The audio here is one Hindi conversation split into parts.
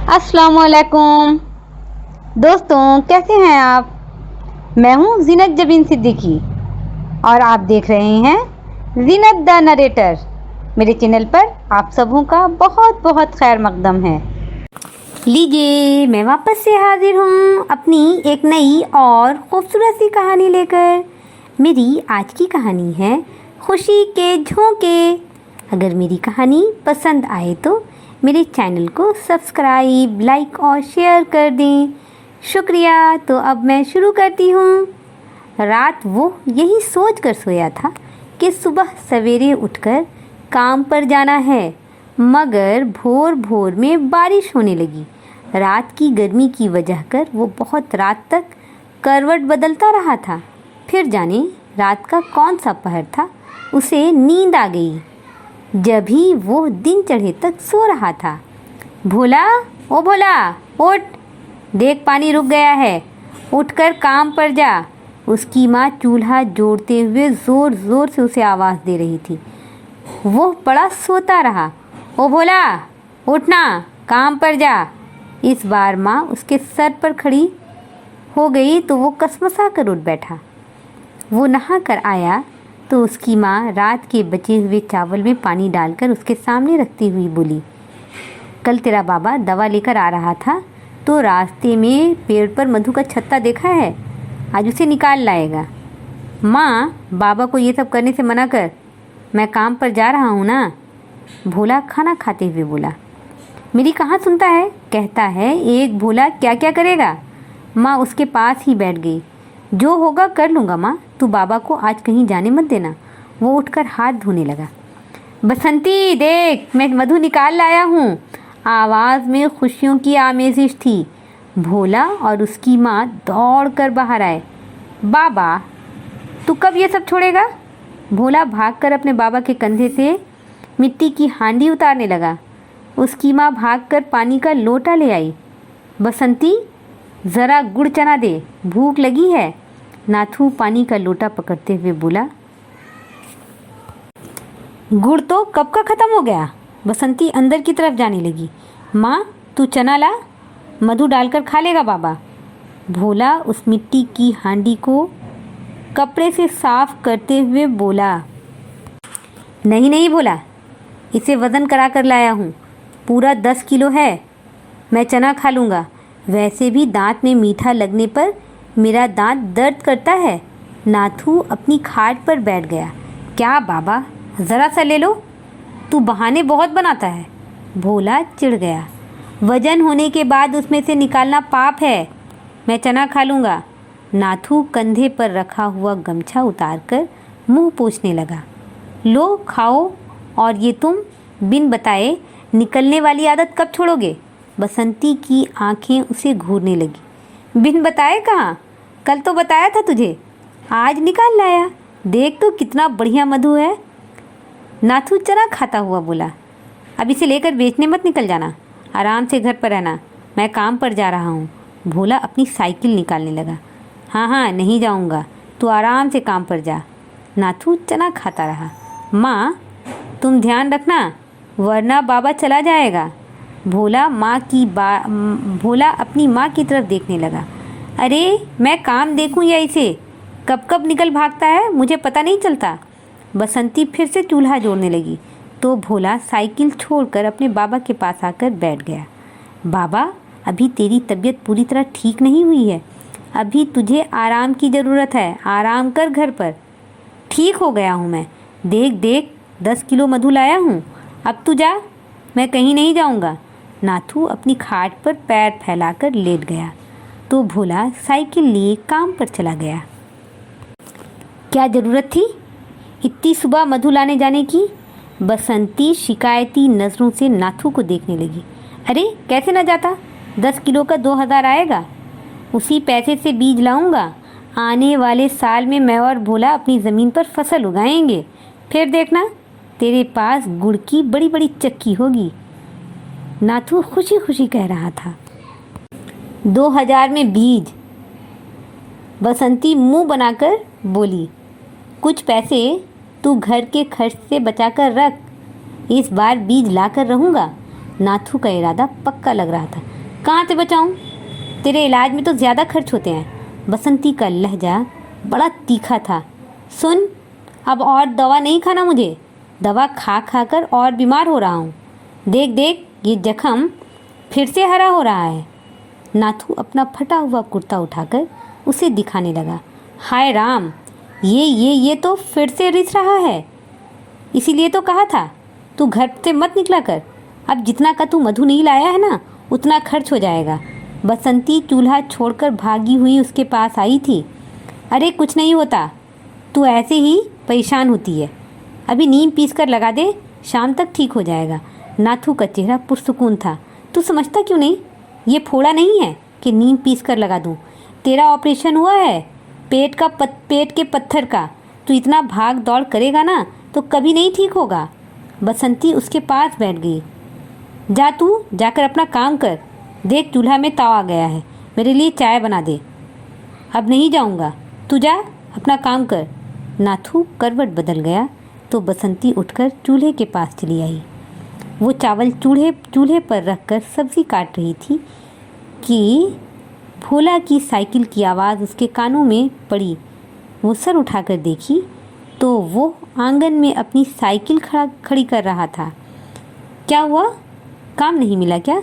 अस्सलामुअलैकुम दोस्तों, कैसे हैं आप। मैं हूं जीनत जबीन सिद्दीकी और आप देख रहे हैं जीनत द नरेटर। मेरे चैनल पर आप सबों का बहुत बहुत खैर मकदम है। लीजिए, मैं वापस से हाजिर हूं अपनी एक नई और खूबसूरत सी कहानी लेकर। मेरी आज की कहानी है खुशी के झोंके। अगर मेरी कहानी पसंद आए तो मेरे चैनल को सब्सक्राइब, लाइक और शेयर कर दें। शुक्रिया। तो अब मैं शुरू करती हूँ। रात वो यही सोच कर सोया था कि सुबह सवेरे उठकर काम पर जाना है, मगर भोर भोर में बारिश होने लगी। रात की गर्मी की वजह कर वो बहुत रात तक करवट बदलता रहा था। फिर जाने रात का कौन सा पहर था, उसे नींद आ गई। जब ही वो दिन चढ़े तक सो रहा था। भोला, ओ भोला, उठ, देख पानी रुक गया है, उठकर काम पर जा। उसकी माँ चूल्हा जोड़ते हुए ज़ोर ज़ोर से उसे आवाज़ दे रही थी। वो बड़ा सोता रहा। ओ भोला, उठना, काम पर जा। इस बार माँ उसके सर पर खड़ी हो गई तो वो कसमसा कर उठ बैठा। वो नहा कर आया तो उसकी माँ रात के बचे हुए चावल में पानी डालकर उसके सामने रखती हुई बोली, कल तेरा बाबा दवा लेकर आ रहा था तो रास्ते में पेड़ पर मधु का छत्ता देखा है, आज उसे निकाल लाएगा। माँ, बाबा को ये सब करने से मना कर, मैं काम पर जा रहा हूँ ना। भोला खाना खाते हुए बोला। मेरी कहाँ सुनता है, कहता है एक भोला क्या क्या करेगा। माँ उसके पास ही बैठ गई। जो होगा कर लूँगा माँ, तू बाबा को आज कहीं जाने मत देना। वो उठकर हाथ धोने लगा। बसंती देख, मैं मधु निकाल लाया हूँ। आवाज़ में खुशियों की आमेजिश थी। भोला और उसकी माँ दौड़कर बाहर आए। बाबा, तू कब ये सब छोड़ेगा। भोला भागकर अपने बाबा के कंधे से मिट्टी की हांडी उतारने लगा। उसकी माँ भागकर पानी का लोटा ले आई। बसंती, ज़रा गुड़ चना दे, भूख लगी है। नाथू पानी का लोटा पकड़ते हुए बोला। गुड़ तो कब का ख़त्म हो गया। बसंती अंदर की तरफ जाने लगी। माँ, तू चना ला, मधु डालकर खा लेगा बाबा। भोला उस मिट्टी की हांडी को कपड़े से साफ करते हुए बोला। नहीं नहीं भोला, इसे वज़न करा कर लाया हूँ, पूरा 10 किलो है। मैं चना खा लूँगा, वैसे भी दांत में मीठा लगने पर मेरा दांत दर्द करता है। नाथू अपनी खाट पर बैठ गया। क्या बाबा, ज़रा सा ले लो, तू बहाने बहुत बनाता है। भोला चिढ़ गया। वजन होने के बाद उसमें से निकालना पाप है। मैं चना खा लूँगा। नाथू कंधे पर रखा हुआ गमछा उतारकर मुंह पोंछने लगा। लो खाओ, और ये तुम बिन बताए निकलने वाली आदत कब छोड़ोगे। बसंती की आंखें उसे घूरने लगी। बिन बताए कहाँ, कल तो बताया था तुझे, आज निकाल लाया। देख तो कितना बढ़िया मधु है। नाथू चना खाता हुआ बोला। अब इसे लेकर बेचने मत निकल जाना, आराम से घर पर रहना, मैं काम पर जा रहा हूँ। भोला अपनी साइकिल निकालने लगा। हाँ हाँ, नहीं जाऊँगा, तू आराम से काम पर जा। नाथू चना खाता रहा। माँ, तुम ध्यान रखना, वरना बाबा चला जाएगा। भोला अपनी माँ की तरफ देखने लगा। अरे मैं काम देखूं या इसे, कब कब निकल भागता है, मुझे पता नहीं चलता। बसंती फिर से चूल्हा जोड़ने लगी तो भोला साइकिल छोड़कर अपने बाबा के पास आकर बैठ गया। बाबा, अभी तेरी तबीयत पूरी तरह ठीक नहीं हुई है, अभी तुझे आराम की ज़रूरत है, आराम कर घर पर। ठीक हो गया हूँ मैं, देख देख 10 किलो मधु लाया हूँ, अब तू जा, मैं कहीं नहीं जाऊँगा। नाथू अपनी खाट पर पैर फैलाकर लेट गया तो भोला साइकिल लिए काम पर चला गया। क्या ज़रूरत थी इतनी सुबह मधु लाने जाने की। बसंती शिकायती नज़रों से नाथू को देखने लगी। अरे कैसे न जाता, 10 किलो का 2000 आएगा, उसी पैसे से बीज लाऊंगा। आने वाले साल में मैं और भोला अपनी ज़मीन पर फसल उगाएंगे, फिर देखना तेरे पास गुड़ की बड़ी बड़ी चक्की होगी। नाथू खुशी खुशी कह रहा था। 2000 में बीज। बसंती मुंह बनाकर बोली। कुछ पैसे तू घर के खर्च से बचाकर रख, इस बार बीज लाकर रहूँगा, नाथू का इरादा पक्का लग रहा था। कहाँ से बचाऊं? तेरे इलाज में तो ज़्यादा खर्च होते हैं। बसंती का लहजा बड़ा तीखा था। सुन, अब और दवा नहीं खाना मुझे। दवा खा खा कर और बीमार हो रहा हूँ। देख देख, ये जख्म फिर से हरा हो रहा है। नाथू अपना फटा हुआ कुर्ता उठाकर उसे दिखाने लगा। हाय राम, ये तो फिर से रिस रहा है। इसीलिए तो कहा था तू घर से मत निकला कर। अब जितना का तू मधु नहीं लाया है ना, उतना खर्च हो जाएगा। बसंती चूल्हा छोड़कर भागी हुई उसके पास आई थी। अरे कुछ नहीं होता, तू ऐसे ही परेशान होती है। अभी नीम पीस कर लगा दे, शाम तक ठीक हो जाएगा। नाथू का चेहरा पुरसुकून था। तू समझता क्यों नहीं? ये फोड़ा नहीं है कि नीम पीस कर लगा दूँ। तेरा ऑपरेशन हुआ है पेट के पत्थर का। तू इतना भाग दौड़ करेगा ना तो कभी नहीं ठीक होगा। बसंती उसके पास बैठ गई। जा तू जाकर अपना काम कर। देख चूल्हा में ताव आ गया है, मेरे लिए चाय बना दे। अब नहीं जाऊंगा, तू जा अपना काम कर। नाथू करवट बदल गया तो बसंती उठकर चूल्हे के पास चली आई। वो चावल चूल्हे पर रखकर सब्ज़ी काट रही थी कि भोला की साइकिल की आवाज़ उसके कानों में पड़ी। वो सर उठाकर देखी तो वो आंगन में अपनी साइकिल खड़ी कर रहा था। क्या हुआ? काम नहीं मिला क्या?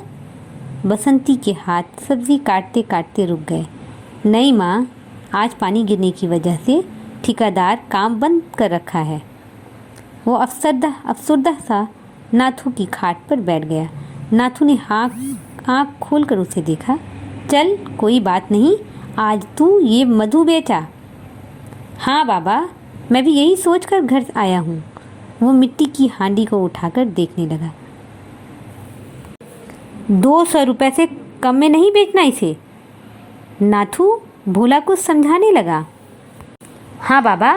बसंती के हाथ सब्ज़ी काटते काटते रुक गए। नहीं माँ, आज पानी गिरने की वजह से ठेकेदार काम बंद कर रखा है। वो अफसरदा सा नाथू की खाट पर बैठ गया। नाथू ने आँख खोलकर उसे देखा। चल कोई बात नहीं, आज तू ये मधु बेचा। हाँ बाबा, मैं भी यही सोचकर घर आया हूँ। वो मिट्टी की हांडी को उठाकर देखने लगा। 200 रुपये से कम में नहीं बेचना इसे। नाथू भोला को समझाने लगा। हाँ बाबा,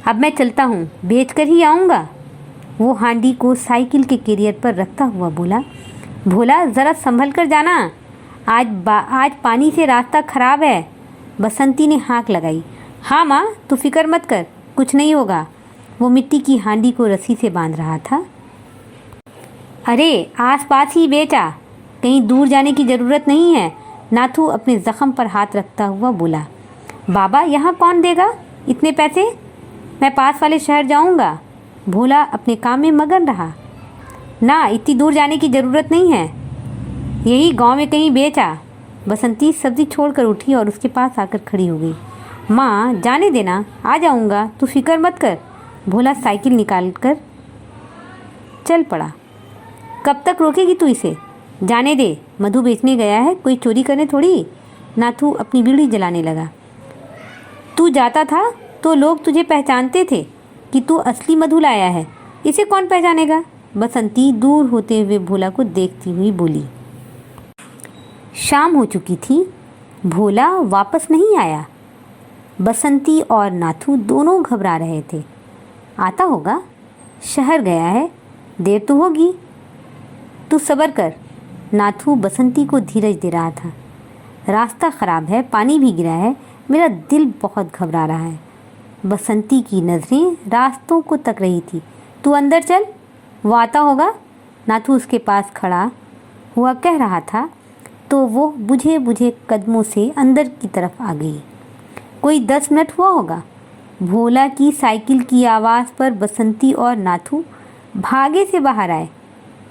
अब मैं चलता हूँ, बेच कर ही आऊँगा। वो हांडी को साइकिल के कैरियर पर रखता हुआ बोला। भोला ज़रा संभल कर जाना, आज पानी से रास्ता ख़राब है। बसंती ने हाँक लगाई। हाँ माँ, तू फिक्र मत कर, कुछ नहीं होगा। वो मिट्टी की हांडी को रस्सी से बांध रहा था। अरे आसपास ही बेचा, कहीं दूर जाने की ज़रूरत नहीं है। नाथू अपने ज़ख्म पर हाथ रखता हुआ बोला। बाबा यहाँ कौन देगा इतने पैसे? मैं पास वाले शहर जाऊँगा। भोला अपने काम में मगन रहा। ना, इतनी दूर जाने की ज़रूरत नहीं है, यही गांव में कहीं बेचा। बसंती सब्ज़ी छोड़कर उठी और उसके पास आकर खड़ी हो गई। माँ जाने देना, आ जाऊँगा, तू फिक्र मत कर। भोला साइकिल निकाल कर चल पड़ा। कब तक रोकेगी तू इसे? जाने दे, मधु बेचने गया है, कोई चोरी करने थोड़ी। नाथू अपनी बीड़ी जलाने लगा। तू जाता था तो लोग तुझे पहचानते थे कि तू असली मधु लाया है, इसे कौन पहचानेगा? बसंती दूर होते हुए भोला को देखती हुई बोली। शाम हो चुकी थी, भोला वापस नहीं आया। बसंती और नाथू दोनों घबरा रहे थे। आता होगा, शहर गया है, देर तो होगी, तू सब्र कर। नाथू बसंती को धीरज दे रहा था। रास्ता ख़राब है, पानी भी गिरा है, मेरा दिल बहुत घबरा रहा है। बसंती की नज़रें रास्तों को तक रही थी। तू अंदर चल, वो आता होगा। नाथू उसके पास खड़ा हुआ कह रहा था तो वो बुझे बुझे कदमों से अंदर की तरफ आ गई। कोई 10 मिनट हुआ होगा। भोला की साइकिल की आवाज़ पर बसंती और नाथू भागे से बाहर आए।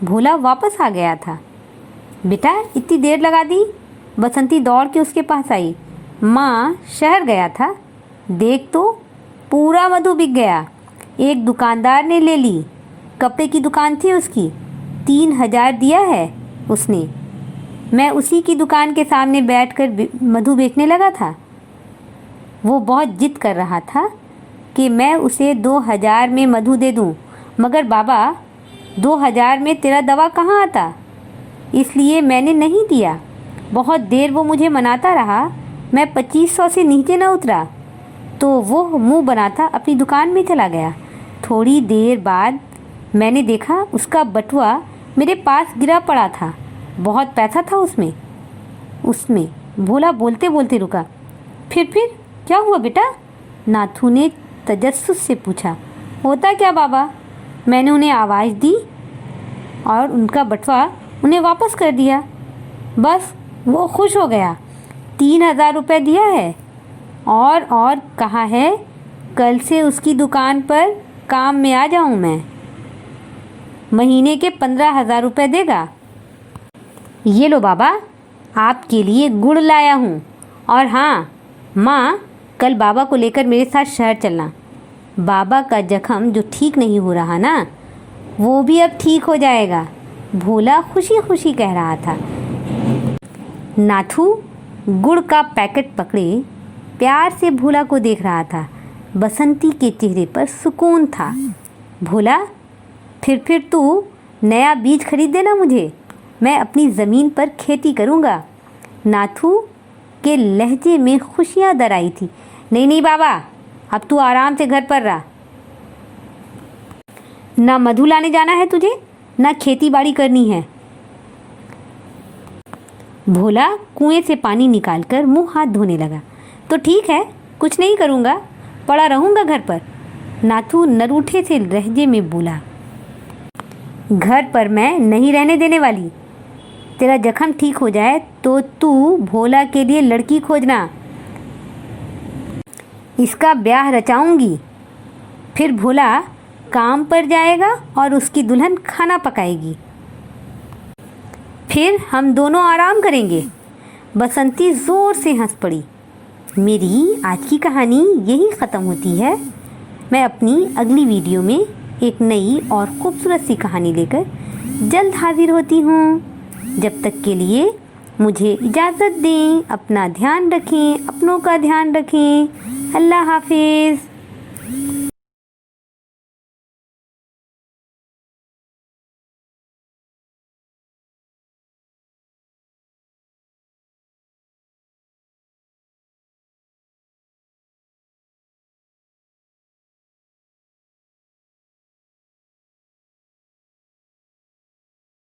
भोला वापस आ गया था। बेटा इतनी देर लगा दी? बसंती दौड़ के उसके पास आई। माँ शहर गया था, देख तो पूरा मधु बिक गया, एक दुकानदार ने ले ली। कपड़े की दुकान थी उसकी, 3000 दिया है उसने। मैं उसी की दुकान के सामने बैठकर मधु बेचने लगा था। वो बहुत जिद कर रहा था कि मैं उसे 2000 में मधु दे दूं, मगर बाबा 2000 में तेरा दवा कहाँ आता, इसलिए मैंने नहीं दिया। बहुत देर वो मुझे मनाता रहा, मैं 2500 से नीचे न उतरा तो वो मुंह बनाता अपनी दुकान में चला गया। थोड़ी देर बाद मैंने देखा उसका बटुआ मेरे पास गिरा पड़ा था, बहुत पैसा था उसमें। भोला बोलते बोलते रुका। फिर क्या हुआ बेटा? नाथू ने तजस्सुस से पूछा। होता क्या बाबा? मैंने उन्हें आवाज़ दी और उनका बटुआ उन्हें वापस कर दिया। बस वो खुश हो गया। 3,000 रुपये दिया है और कहा है कल से उसकी दुकान पर काम में आ जाऊं मैं। महीने के 15,000 रुपये देगा। ये लो बाबा, आपके लिए गुड़ लाया हूँ। और हाँ माँ, कल बाबा को लेकर मेरे साथ शहर चलना। बाबा का जख्म जो ठीक नहीं हो रहा ना, वो भी अब ठीक हो जाएगा, भोला खुशी खुशी कह रहा था। नाथू गुड़ का पैकेट पकड़े प्यार से भोला को देख रहा था। बसंती के चेहरे पर सुकून था। भोला, फिर तू नया बीज खरीद देना मुझे, मैं अपनी ज़मीन पर खेती करूँगा। नाथू के लहजे में खुशियाँ दर आई थी। नहीं बाबा, अब तू आराम से घर पर रह। ना मधु लाने जाना है तुझे, ना खेती बाड़ी करनी है। भोला कुएं से पानी निकालकर मुंह हाथ धोने लगा। तो ठीक है, कुछ नहीं करूँगा, पड़ा रहूँगा घर पर। नाथू नरूठे से लहजे में बोला। घर पर मैं नहीं रहने देने वाली। तेरा जख्म ठीक हो जाए तो तू भोला के लिए लड़की खोजना, इसका ब्याह रचाऊंगी। फिर भोला काम पर जाएगा और उसकी दुल्हन खाना पकाएगी। फिर हम दोनों आराम करेंगे। बसंती ज़ोर से हंस पड़ी। मेरी आज की कहानी यही ख़त्म होती है। मैं अपनी अगली वीडियो में एक नई और खूबसूरत सी कहानी लेकर जल्द हाजिर होती हूँ। जब तक के लिए मुझे इजाज़त दें। अपना ध्यान रखें, अपनों का ध्यान रखें। अल्लाह हाफिज़।